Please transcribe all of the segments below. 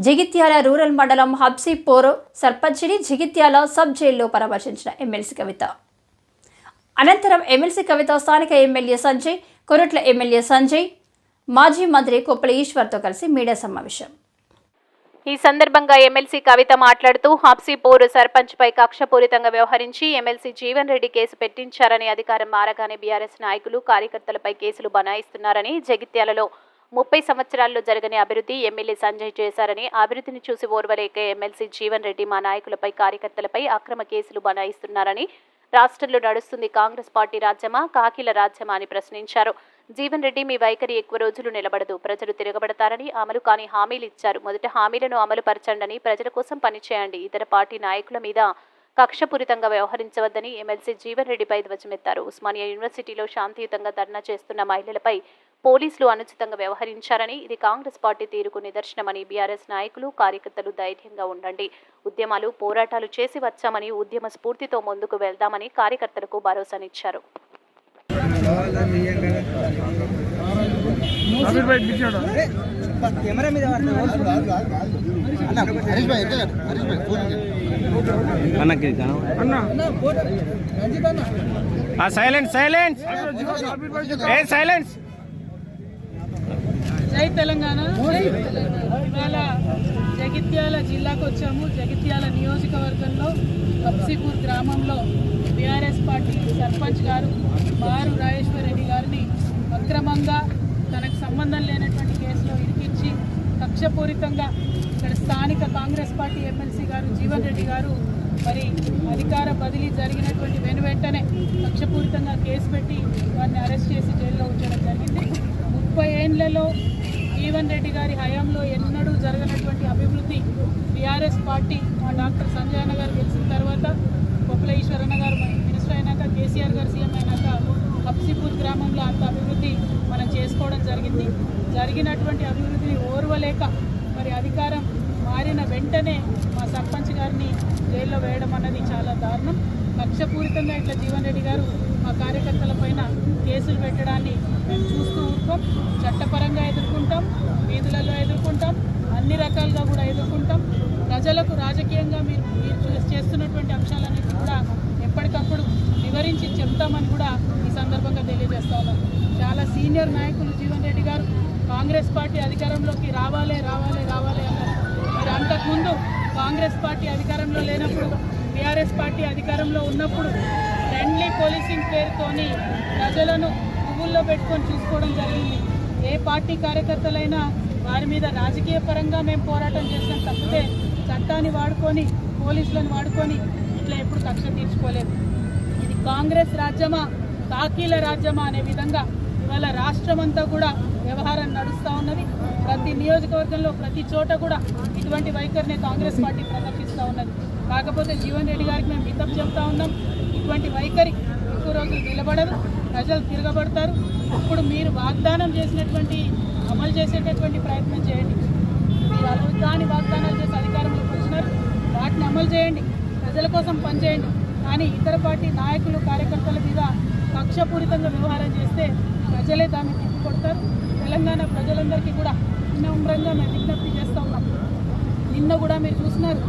Jagtial rural మండలం హబ్సీపూర్ సర్పంచిని Jagtial sub జైల్లో పరామర్శించిన ఎమ్మెల్సీ కవిత. అనంతరం ఎమ్మెల్సీ కవిత స్థానిక ఎమ్మెల్యే సంజయ్, కొరట్ల ఎమ్మెల్యే సంజయ్, మాజీ మంత్రి కొప్పల ఈశ్వర్తో కలిసి మీడియా సమావేశం. ఈ సందర్భంగా ఎమ్మెల్సీ కవిత మాట్లాడుతూ హబ్సీపూర్ సర్పంచ్పై కక్షపూరితంగా వ్యవహరించి ఎమ్మెల్సీ జీవన్ రెడ్డి కేసు పెట్టించారని, అధికారం మారగానే బీఆర్ఎస్ నాయకులు కార్యకర్తలపై కేసులు బనాయిస్తున్నారని, జగిత్యాలలో 30 సంవత్సరాల్లో జరగని అభివృద్ధి ఎమ్మెల్యే సంజయ్ చేశారని, అభివృద్ధిని చూసి ఓర్వలేక ఎమ్మెల్సీ జీవన్ రెడ్డి మా నాయకులపై కార్యకర్తలపై అక్రమ కేసులు బనాయిస్తున్నారని, రాష్ట్రంలో నడుస్తుంది కాంగ్రెస్ పార్టీ రాజ్యమా, కాకిల రాజ్యమా అని ప్రశ్నించారు. జీవన్ రెడ్డి మీ వైఖరి ఎక్కువ రోజులు నిలబడదు, ప్రజలు తిరగబడతారని, అమలు కాని హామీలు ఇచ్చారు. మొదట హామీలను అమలు పరచండి, ప్రజల కోసం పనిచేయండి, ఇతర పార్టీ నాయకుల మీద కక్షపూరితంగా వ్యవహరించవద్దని ఎమ్మెల్సీ జీవన్ రెడ్డిపై ధ్వజమెత్తారు. ఉస్మానియా యూనివర్సిటీలో శాంతియుతంగా ధర్నా చేస్తున్న మహిళలపై పోలీసులు అనుచితంగా వ్యవహరించారని, ఇది కాంగ్రెస్ పార్టీ తీరుకు నిదర్శనమని, బీఆర్ఎస్ నాయకులు కార్యకర్తలు ధైర్యంగా ఉండండి, ఉద్యమాలు పోరాటాలు చేసి వచ్చామని, ఉద్యమ స్ఫూర్తితో ముందుకు వెళ్దామని కార్యకర్తలకు భరోసానిచ్చారు. జై తెలంగాణ. ఇవాళ జగిత్యాల జిల్లాకు వచ్చాము. జగిత్యాల నియోజకవర్గంలో హబ్సీపూర్ గ్రామంలో బీఆర్ఎస్ పార్టీ సర్పంచ్ గారు బారు రాజేశ్వర్ రెడ్డి గారిని అక్రమంగా తనకు సంబంధం లేనటువంటి కేసులో ఇరికించి కక్షపూరితంగా ఇక్కడ స్థానిక కాంగ్రెస్ పార్టీ ఎమ్మెల్సీ గారు జీవన్ రెడ్డి గారు మరి అధికార బదిలీ జరిగినటువంటి వెంటనే కక్షపూరితంగా కేసు పెట్టి వారిని అరెస్ట్ చేసి జైల్లో ఉంచడం జరిగింది. 30 ఏళ్లలో జీవన్ రెడ్డి గారి హయాంలో ఎన్నడూ జరగనటువంటి అభివృద్ధి బీఆర్ఎస్ పార్టీ మా డాక్టర్ సంజయ్ అన్న గారు గెలిచిన తర్వాత, కొప్పల ఈశ్వరన్న గారు మినిస్టర్ అయినాక, కేసీఆర్ గారు సీఎం అయినాక హబ్సీపూర్ గ్రామంలో అంత అభివృద్ధి మనం చేసుకోవడం జరిగింది. జరిగినటువంటి అభివృద్ధిని ఓర్వలేక మరి అధికారం మారిన వెంటనే మా సర్పంచ్ గారిని జైల్లో వేయడం అన్నది చాలా దారుణం. కక్షపూరితంగా ఇట్లా జీవన్ రెడ్డి గారు మా కార్యకర్తల పైన కేసులు పెట్టడాన్ని మేము చూస్తూ ఊరుకోం. చట్టపరంగా ఎదుర్కొంటాం, వీధులలో ఎదుర్కొంటాం, అన్ని రకాలుగా కూడా ఎదుర్కొంటాం. ప్రజలకు రాజకీయంగా మీరు చేస్తున్నటువంటి అంశాలన్నిటి కూడా ఎప్పటికప్పుడు వివరించి చెప్తామని కూడా ఈ సందర్భంగా తెలియజేస్తా ఉన్నాం. చాలా సీనియర్ నాయకులు జీవన్ రెడ్డి గారు కాంగ్రెస్ పార్టీ అధికారంలోకి రావాలి రావాలి రావాలి అన్నారు. మరి అంతకుముందు కాంగ్రెస్ పార్టీ అధికారంలో లేనప్పుడు, బీఆర్ఎస్ పార్టీ అధికారంలో ఉన్నప్పుడు ఫ్రెండ్లీ పోలీసింగ్ పేరుతోని ప్రజలను పువ్వుల్లో పెట్టుకొని చూసుకోవడం జరిగింది. ఏ పార్టీ కార్యకర్తలైనా వారి మీద రాజకీయ పరంగా మేము పోరాటం చేస్తాం తప్పితే చట్టాన్ని వాడుకొని, పోలీసులను వాడుకొని ఇట్లా ఎప్పుడు కక్ష తీర్చుకోలేదు. ఇది కాంగ్రెస్ రాజ్యమా, కాకీల రాజ్యమా అనే విధంగా ఇవాళ రాష్ట్రం అంతా కూడా వ్యవహారం నడుస్తూ ఉన్నది. ప్రతి నియోజకవర్గంలో ప్రతి చోట కూడా ఇటువంటి వైఖరిని కాంగ్రెస్ పార్టీ ప్రదర్శిస్తూ ఉన్నది. కాకపోతే జీవన్ రెడ్డి గారికి మేము హితం చెప్తా ఉన్నాం, ఇటువంటి వైఖరి ఎక్కువ రోజులు నిలబడదు, ప్రజలు తిరగబడతారు. ఇప్పుడు మీరు వాగ్దానం చేసినటువంటి అమలు చేసేటటువంటి ప్రయత్నం చేయండి. మీరు అలవగాని వాగ్దానాలు చేసి అధికారంలోకి వచ్చినారు, వాటిని అమలు చేయండి, ప్రజల కోసం పనిచేయండి. కానీ ఇతర పార్టీ నాయకులు కార్యకర్తల మీద కక్షపూరితంగా వ్యవహారం చేస్తే ప్రజలే దాన్ని తిప్పికొడతారు. తెలంగాణ ప్రజలందరికీ కూడా వినమ్రంగా మేము విజ్ఞప్తి చేస్తూ ఉన్నాం. నిన్న కూడా మీరు చూస్తున్నారు,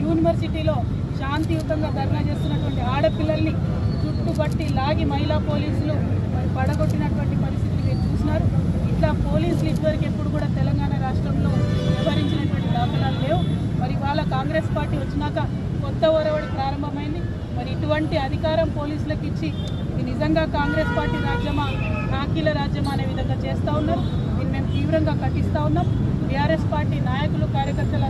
యూనివర్సిటీలో శాంతియుతంగా ధర్నా చేస్తున్నటువంటి ఆడపిల్లల్ని చుట్టుపట్టి లాగి మహిళా పోలీసులు మరి పడగొట్టినటువంటి పరిస్థితిని మీరు చూస్తున్నారు. ఇట్లా పోలీసులు ఇదివరకు ఎప్పుడు కూడా తెలంగాణ రాష్ట్రంలో వ్యవహరించినటువంటి దాఖలాలు లేవు. మరి ఇవాళ కాంగ్రెస్ పార్టీ వచ్చినాక కొత్త ఒరవడి ప్రారంభమైంది. మరి ఇటువంటి అధికారం పోలీసులకు ఇచ్చి ఇది నిజంగా కాంగ్రెస్ పార్టీ రాజ్యమా, కాకీల రాజ్యమా అనే విధంగా చేస్తూ ఉన్నారు. దీన్ని మేము తీవ్రంగా ఖండిస్తూ ఉన్నాం. బీఆర్ఎస్ పార్టీ నాయకులు కార్యకర్తలు